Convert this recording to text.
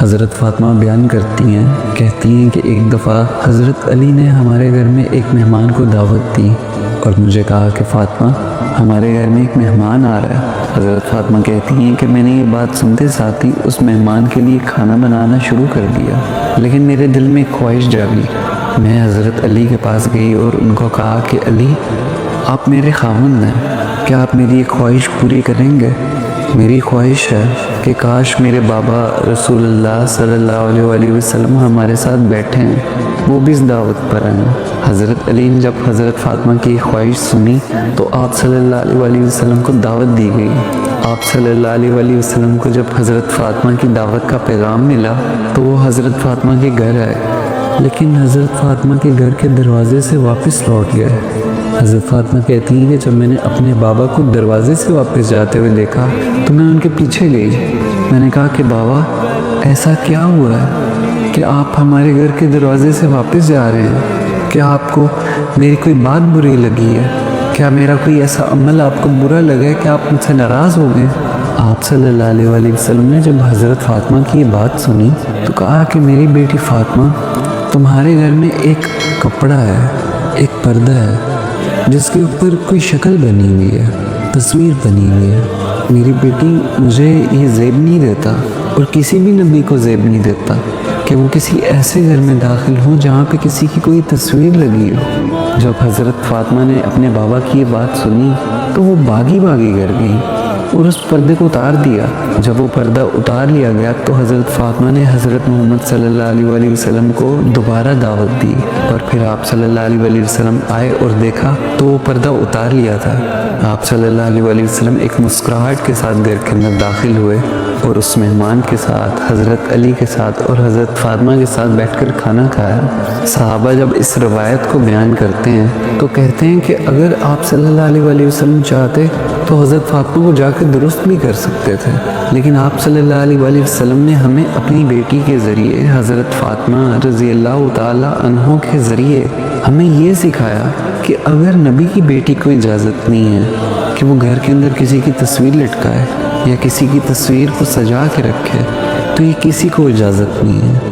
حضرت فاطمہ بیان کرتی ہیں، کہتی ہیں کہ ایک دفعہ حضرت علی نے ہمارے گھر میں ایک مہمان کو دعوت دی اور مجھے کہا کہ فاطمہ ہمارے گھر میں ایک مہمان آ رہا ہے۔ حضرت فاطمہ کہتی ہیں کہ میں نے یہ بات سنتے ساتھ ہی اس مہمان کے لیے کھانا بنانا شروع کر دیا، لیکن میرے دل میں ایک خواہش جاگی۔ میں حضرت علی کے پاس گئی اور ان کو کہا کہ علی، آپ میرے خاوند ہیں، کیا آپ میری یہ خواہش پوری کریں گے؟ میری خواہش ہے کہ کاش میرے بابا رسول اللہ صلی اللہ علیہ وآلہ وسلم ہمارے ساتھ بیٹھے ہیں، وہ بھی اس دعوت پر آئیں۔ حضرت علی نے جب حضرت فاطمہ کی خواہش سنی تو آپ صلی اللہ علیہ وآلہ وسلم کو دعوت دی گئی۔ آپ صلی اللہ علیہ وآلہ وسلم کو جب حضرت فاطمہ کی دعوت کا پیغام ملا تو وہ حضرت فاطمہ کے گھر آئے، لیکن حضرت فاطمہ کے گھر کے دروازے سے واپس لوٹ گئے۔ حضرت فاطمہ کہتی ہیں کہ جب میں نے اپنے بابا کو دروازے سے واپس جاتے ہوئے دیکھا تو میں ان کے پیچھے گئی۔ میں نے کہا کہ بابا، ایسا کیا ہوا ہے کہ آپ ہمارے گھر کے دروازے سے واپس جا رہے ہیں؟ کیا آپ کو میری کوئی بات بری لگی ہے؟ کیا میرا کوئی ایسا عمل آپ کو برا لگا ہے کہ آپ مجھ سے ناراض ہو گئے؟ آپ صلی اللہ علیہ وآلہ وسلم نے جب حضرت فاطمہ کی یہ بات سنی تو کہا کہ میری بیٹی فاطمہ، تمہارے گھر میں ایک کپڑا ہے، ایک پردہ ہے جس کے اوپر کوئی شکل بنی ہوئی ہے، تصویر بنی ہوئی ہے۔ میری بیٹی مجھے یہ زیب نہیں دیتا اور کسی بھی نبی کو زیب نہیں دیتا کہ وہ کسی ایسے گھر میں داخل ہوں جہاں پہ کسی کی کوئی تصویر لگی ہو۔ جب حضرت فاطمہ نے اپنے بابا کی یہ بات سنی تو وہ بھاگی گھر گئی اور اس پردے کو اتار دیا۔ جب وہ پردہ اتار لیا گیا تو حضرت فاطمہ نے حضرت محمد صلی اللہ علیہ وآلہ وسلم کو دوبارہ دعوت دی اور پھر آپ صلی اللہ علیہ وآلہ وسلم آئے اور دیکھا تو وہ پردہ اتار لیا تھا۔ آپ صلی اللہ علیہ وآلہ وسلم ایک مسکراہٹ کے ساتھ گھر کے اندر داخل ہوئے اور اس مہمان کے ساتھ، حضرت علی کے ساتھ اور حضرت فاطمہ کے ساتھ بیٹھ کر کھانا کھایا۔ صحابہ جب اس روایت کو بیان کرتے ہیں تو کہتے ہیں کہ اگر آپ صلی اللہ علیہ وآلہ وسلم چاہتے تو حضرت فاطمہ کو جا کے درست بھی کر سکتے تھے، لیکن آپ صلی اللہ علیہ وآلہ وسلم نے ہمیں اپنی بیٹی کے ذریعے، حضرت فاطمہ رضی اللہ تعالی عنہ کے ذریعے ہمیں یہ سکھایا کہ اگر نبی کی بیٹی کو اجازت نہیں ہے کہ وہ گھر کے اندر کسی کی تصویر لٹکائے یا کسی کی تصویر کو سجا کے رکھے تو یہ کسی کو اجازت نہیں ہے۔